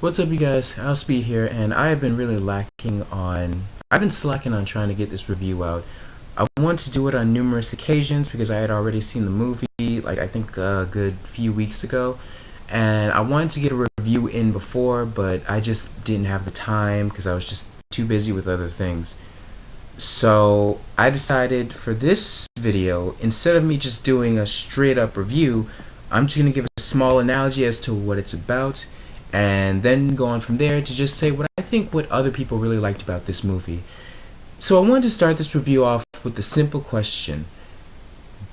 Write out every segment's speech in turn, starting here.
What's up, you guys? I'll Speed here, and I've been really I've been slacking on trying to get this review out. I wanted to do it on numerous occasions because I had already seen the movie, like I think a good few weeks ago, and I wanted to get a review in before, but I just didn't have the time because I was just too busy with other things. So I decided for this video, instead of me just doing a straight up review, I'm just going to give a small analogy as to what it's about, and then go on from there to just say what other people really liked about this movie. So I wanted to start this review off with the simple question: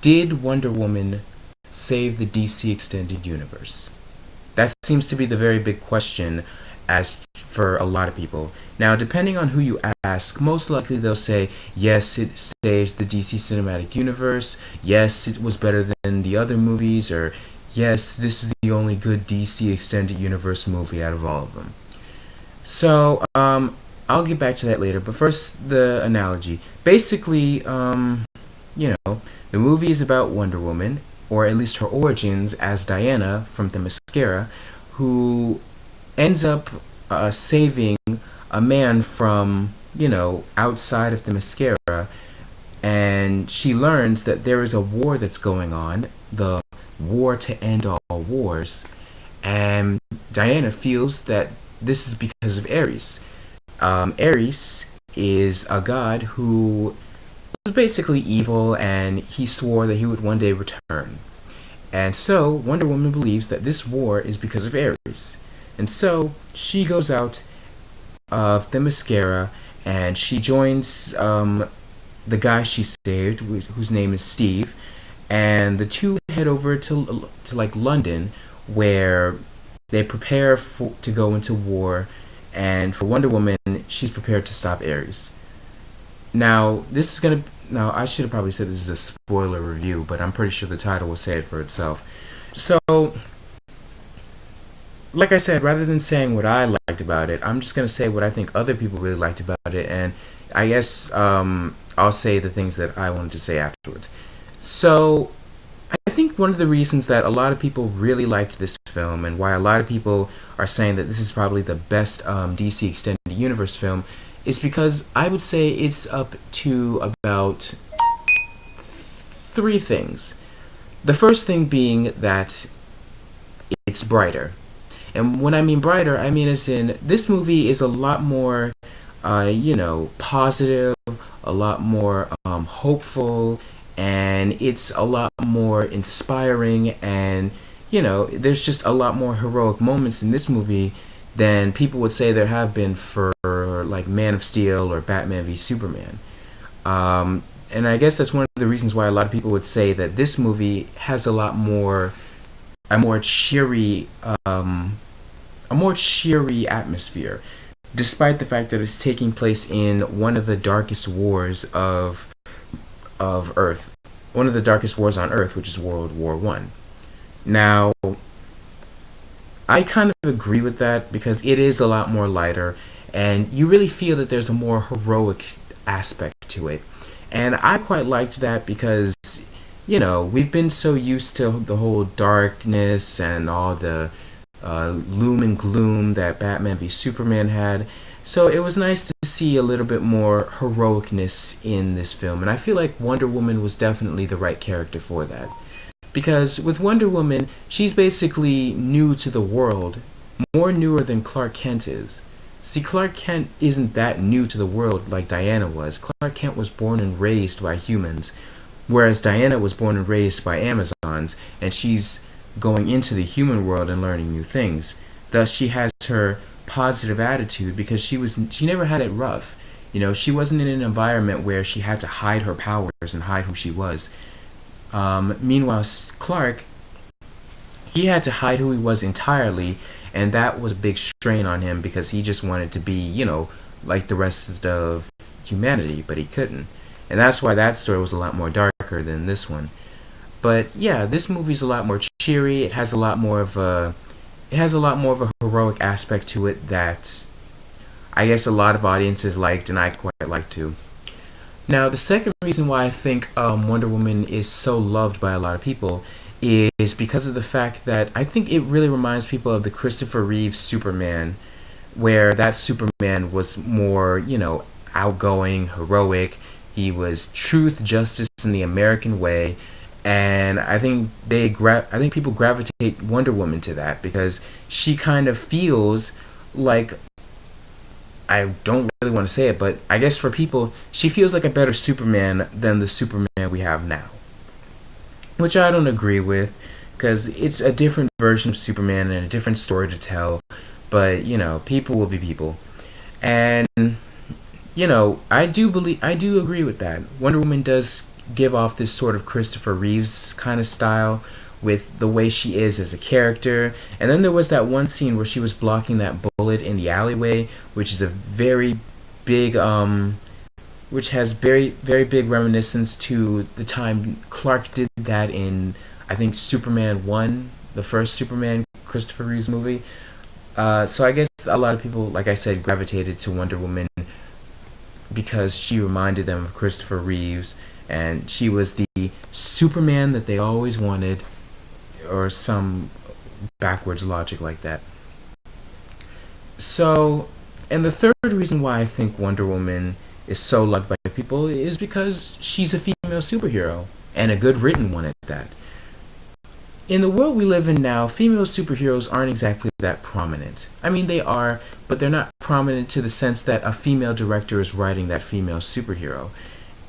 did Wonder Woman save the DC Extended Universe? That seems to be the very big question as for a lot of people. Now, depending on who you ask, most likely they'll say, yes, it saved the DC Cinematic Universe, yes, it was better than the other movies, or yes, this is the only good DC Extended Universe movie out of all of them. So, I'll get back to that later, but first, the analogy. Basically, the movie is about Wonder Woman, or at least her origins as Diana from Themyscira, who ends up saving a man from, outside of Themyscira, and she learns that there is a war that's going on, the war to end all wars, and Diana feels that this is because of Ares. Ares is a god who was basically evil, and he swore that he would one day return. And so Wonder Woman believes that this war is because of Ares. And so she goes out of Themyscira and she joins the guy she saved, whose name is Steve, and the two head over to like London, where they prepare to go into war. And for Wonder Woman, she's prepared to stop Ares. Now, I should have probably said this is a spoiler review, but I'm pretty sure the title will say it for itself. So, like I said, rather than saying what I liked about it, I'm just going to say what I think other people really liked about it, and I guess I'll say the things that I wanted to say afterwards. So, I think one of the reasons that a lot of people really liked this film, and why a lot of people are saying that this is probably the best DC Extended Universe film, is because I would say it's up to about three things. The first thing being that it's brighter. And when I mean brighter, I mean as in this movie is a lot more, positive, a lot more hopeful, and it's a lot more inspiring, and, there's just a lot more heroic moments in this movie than people would say there have been for, like, Man of Steel or Batman v Superman. And I guess that's one of the reasons why a lot of people would say that this movie has a more cheery atmosphere, despite the fact that it's taking place in one of the darkest wars of Earth, one of the darkest wars on Earth, which is World War I. Now, I kind of agree with that because it is a lot more lighter, and you really feel that there's a more heroic aspect to it. And I quite liked that because, we've been so used to the whole darkness and all the loom and gloom that Batman v Superman had. So it was nice to see a little bit more heroicness in this film, and I feel like Wonder Woman was definitely the right character for that. Because with Wonder Woman, she's basically new to the world, more newer than Clark Kent is. See, Clark Kent isn't that new to the world like Diana was. Clark Kent was born and raised by humans, whereas Diana was born and raised by Amazons, and she's going into the human world and learning new things. Thus, she has her positive attitude because she never had it rough. She wasn't in an environment where she had to hide her powers and hide who she was. Meanwhile, Clark, he had to hide who he was entirely, and that was a big strain on him because he just wanted to be, like the rest of humanity, but he couldn't. And that's why that story was a lot more darker than this one. But yeah, this movie's a lot more cheery. It has a lot more of a heroic aspect to it that I guess a lot of audiences liked, and I quite liked too. Now, the second reason why I think Wonder Woman is so loved by a lot of people is because of the fact that I think it really reminds people of the Christopher Reeve Superman, where that Superman was more, outgoing, heroic. He was truth, justice, in the American way, and I think I think people gravitate Wonder Woman to that because she kind of feels like, I don't really want to say it, but I guess for people, she feels like a better Superman than the Superman we have now, which I don't agree with because it's a different version of Superman and a different story to tell. But people will be people, and I do agree with that. Wonder Woman does give off this sort of Christopher Reeves kind of style with the way she is as a character. And then there was that one scene where she was blocking that bullet in the alleyway, which is a very big which has very very big reminiscence to the time Clark did that in, I think, Superman 1, the first Superman Christopher Reeves movie. So I guess a lot of people, like I said, gravitated to Wonder Woman because she reminded them of Christopher Reeves, and she was the Superman that they always wanted, or some backwards logic like that. So, and the third reason why I think Wonder Woman is so loved by people is because she's a female superhero, and a good written one at that. In the world we live in now, female superheroes aren't exactly that prominent. I mean, they are, but they're not prominent to the sense that a female director is writing that female superhero.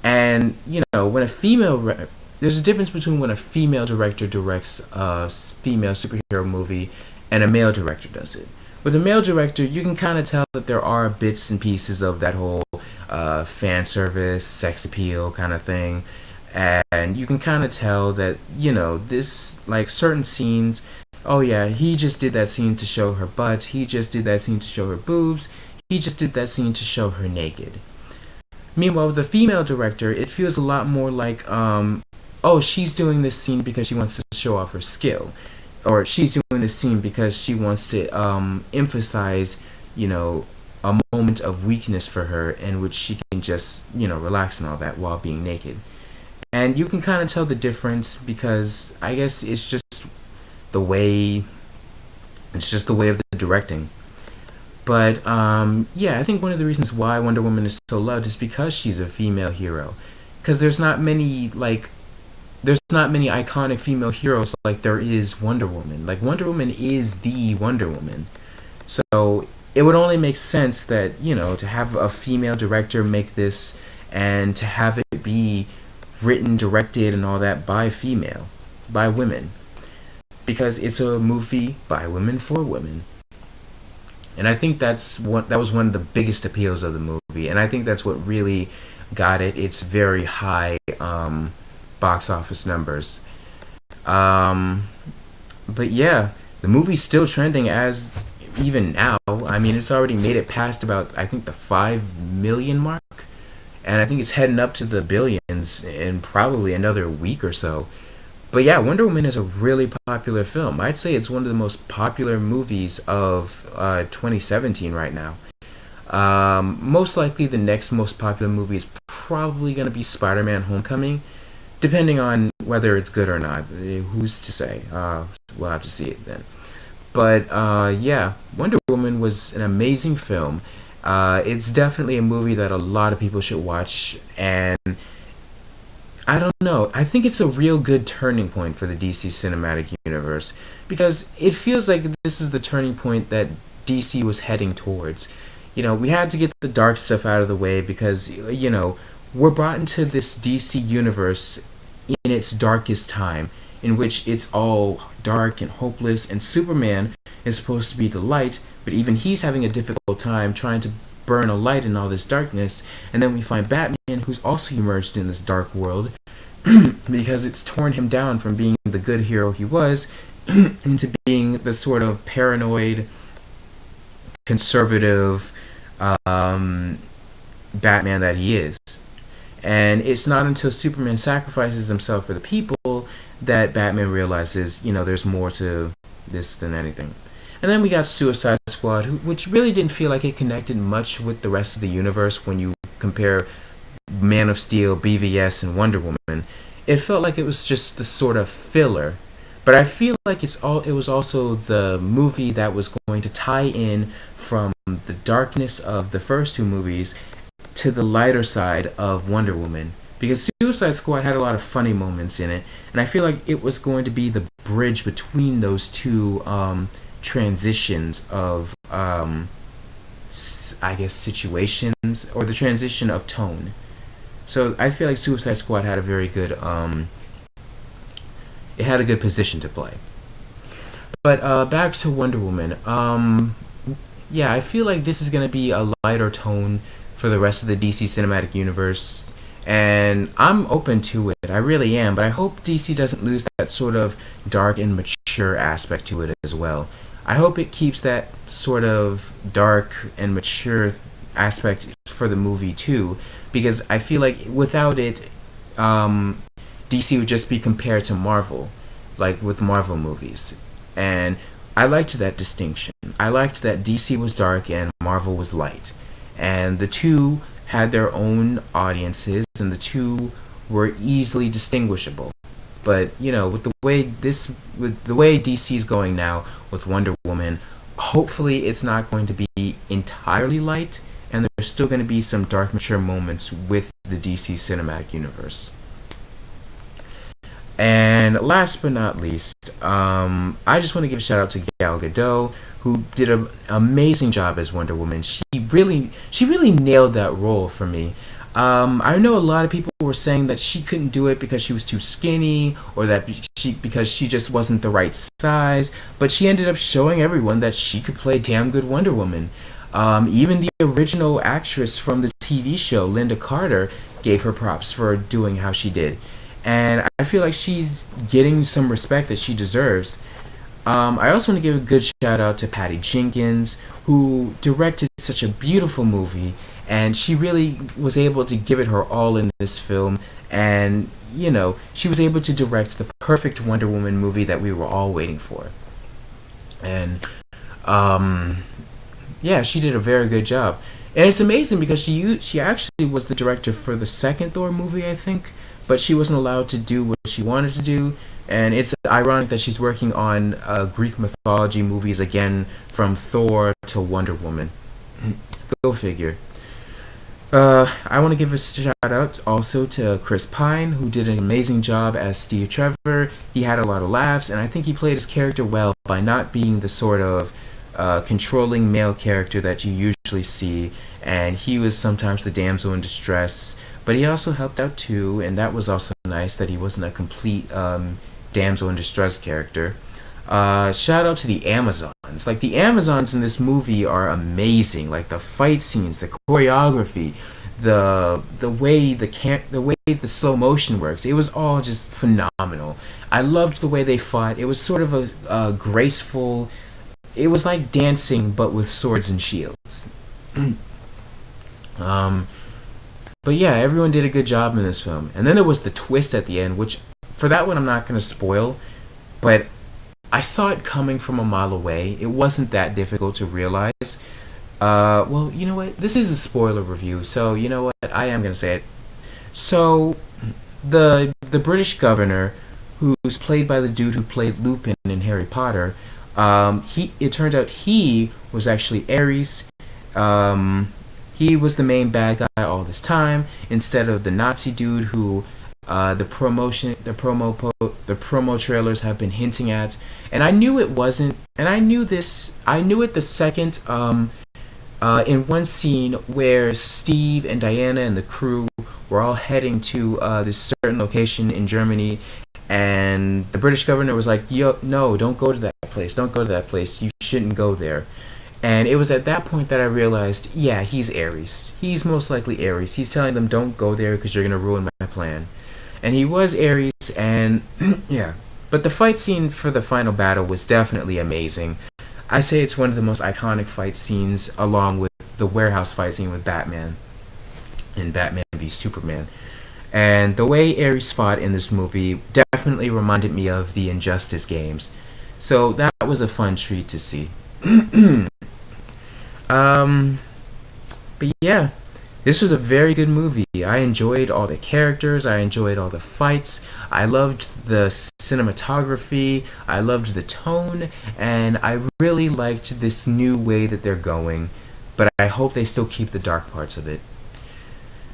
And, when a there's a difference between when a female director directs a female superhero movie and a male director does it. With a male director, you can kind of tell that there are bits and pieces of that whole fan service, sex appeal kind of thing. And you can kind of tell that, this, like, certain scenes, oh yeah, he just did that scene to show her butt, he just did that scene to show her boobs, he just did that scene to show her naked. Meanwhile, with a female director, it feels a lot more like, oh, she's doing this scene because she wants to show off her skill. Or she's doing this scene because she wants to emphasize, a moment of weakness for her in which she can just, relax and all that while being naked. And you can kind of tell the difference because I guess it's just the way of the directing. But yeah, I think one of the reasons why Wonder Woman is so loved is because she's a female hero. Because there's not many iconic female heroes like there is Wonder Woman. Like, Wonder Woman is the Wonder Woman. So it would only make sense that, to have a female director make this and to have it be written, directed, and all that by women, because it's a movie by women for women. And I think that was one of the biggest appeals of the movie, and I think that's what really got its very high box office numbers. But yeah, the movie's still trending as even now. I mean, it's already made it past about, I think, the 5 million mark. And I think it's heading up to the billions in probably another week or so. But yeah, Wonder Woman is a really popular film. I'd say it's one of the most popular movies of 2017 right now. Most likely the next most popular movie is probably going to be Spider-Man Homecoming, depending on whether it's good or not. Who's to say? We'll have to see it then. But yeah, Wonder Woman was an amazing film. It's definitely a movie that a lot of people should watch, and I don't know, I think it's a real good turning point for the DC Cinematic Universe, because it feels like this is the turning point that DC was heading towards. We had to get the dark stuff out of the way because, we're brought into this DC universe in its darkest time, in which it's all dark and hopeless, and Superman is supposed to be the light, but even he's having a difficult time trying to burn a light in all this darkness. And then we find Batman, who's also immersed in this dark world because it's torn him down from being the good hero he was into being the sort of paranoid, conservative Batman that he is. And it's not until Superman sacrifices himself for the people that Batman realizes, there's more to this than anything. And then we got Suicide Squad, which really didn't feel like it connected much with the rest of the universe when you compare Man of Steel, BVS, and Wonder Woman. It felt like it was just the sort of filler But I feel like it was also the movie that was going to tie in from the darkness of the first two movies to the lighter side of Wonder Woman. Because Suicide Squad had a lot of funny moments in it, and I feel like it was going to be the bridge between those two transitions of, I guess, situations, or the transition of tone. So I feel like Suicide Squad had a very good, it had a good position to play. But back to Wonder Woman. Yeah, I feel like this is gonna be a lighter tone for the rest of the DC cinematic universe, and I'm open to it. I really am. But I hope DC doesn't lose that sort of dark and mature aspect to it as well. I hope it keeps that sort of dark and mature aspect for the movie too, because I feel like without it, DC would just be compared to Marvel, like with Marvel movies. And I liked that distinction. I liked that DC was dark and Marvel was light. And the two had their own audiences, and the two were easily distinguishable. But with the way DC is going now with Wonder Woman, hopefully it's not going to be entirely light, and there's still going to be some dark, mature moments with the DC cinematic universe. And last but not least, I just want to give a shout out to Gal Gadot, who did an amazing job as Wonder Woman. She really nailed that role for me. I know a lot of people were saying that she couldn't do it because she was too skinny, or that because she just wasn't the right size. But she ended up showing everyone that she could play damn good Wonder Woman. Even the original actress from the TV show, Linda Carter, gave her props for doing how she did. And I feel like she's getting some respect that she deserves. I also want to give a good shout out to Patty Jenkins, who directed such a beautiful movie, and she really was able to give it her all in this film. And she was able to direct the perfect Wonder Woman movie that we were all waiting for. And yeah, she did a very good job. And it's amazing because she actually was the director for the second Thor movie, I think, but she wasn't allowed to do what she wanted to do. And it's ironic that she's working on Greek mythology movies again, from Thor to Wonder Woman. Go figure. I want to give a shout out also to Chris Pine, who did an amazing job as Steve Trevor. He had a lot of laughs, and I think he played his character well by not being the sort of controlling male character that you usually see. And he was sometimes the damsel in distress, but he also helped out too, and that was also nice that he wasn't a complete damsel in distress character. Shout out to the Amazons. Like, the Amazons in this movie are amazing. Like, the fight scenes, the choreography, the way the slow motion works. It was all just phenomenal. I loved the way they fought. It was sort of a graceful. It was like dancing, but with swords and shields. But yeah, everyone did a good job in this film. And then there was the twist at the end, which, for that one, I'm not going to spoil, but I saw it coming from a mile away. It wasn't that difficult to realize. Well, you know what? This is a spoiler review, so you know what? I am going to say it. So, the British governor, who's played by the dude who played Lupin in Harry Potter, it turned out he was actually Ares. He was the main bad guy all this time, instead of the Nazi dude who the promo trailers have been hinting at. And I knew it wasn't, and I knew it the second in one scene where Steve and Diana and the crew were all heading to this certain location in Germany, and the British governor was like, "Yo, no, don't go to that place. Don't go to that place. You shouldn't go there." And it was at that point that I realized, yeah, he's Ares. He's most likely Ares. He's telling them, don't go there because you're going to ruin my plan. And he was Ares, and yeah. But the fight scene for the final battle was definitely amazing. I say it's one of the most iconic fight scenes, along with the warehouse fight scene with Batman in Batman v Superman. And the way Ares fought in this movie definitely reminded me of the Injustice games. So that was a fun treat to see. But yeah, This was a very good movie. I enjoyed all the characters, I enjoyed all the fights, I loved the cinematography, I loved the tone, and I really liked this new way that they're going, but I hope they still keep the dark parts of it.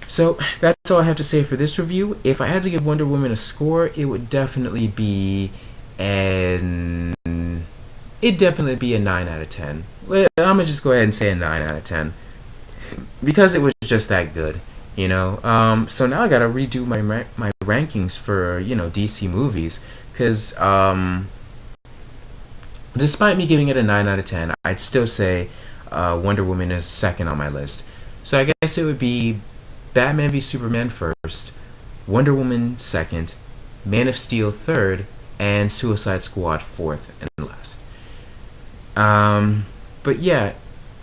So that's all I have to say for this review. If I had to give Wonder Woman a score, it would definitely be an it'd definitely be a 9 out of 10. Well, I'm gonna just go ahead and say a 9 out of 10 because it was just that good, you know. So now I gotta redo my rankings for DC movies because despite me giving it a 9 out of 10, I'd still say Wonder Woman is second on my list. So I guess it would be Batman v Superman first, Wonder Woman second, Man of Steel third, and Suicide Squad fourth and last. But yeah,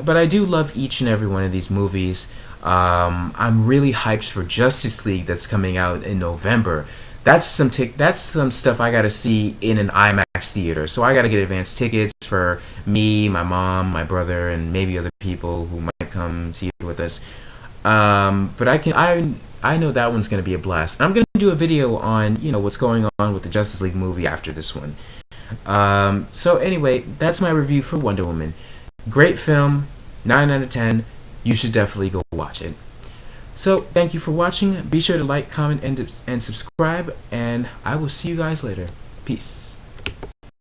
but I do love each and every one of these movies. I'm really hyped for Justice League that's coming out in November. That's some stuff I gotta see in an IMAX theater. So I gotta get advance tickets for me, my mom, my brother, and maybe other people who might come see it with us. But I know that one's gonna be a blast. And I'm gonna do a video on what's going on with the Justice League movie after this one. So anyway, that's my review for Wonder Woman. Great film, 9 out of 10. You should definitely go watch it. So thank you for watching. Be sure to like, comment, and subscribe. And I will see you guys later. Peace.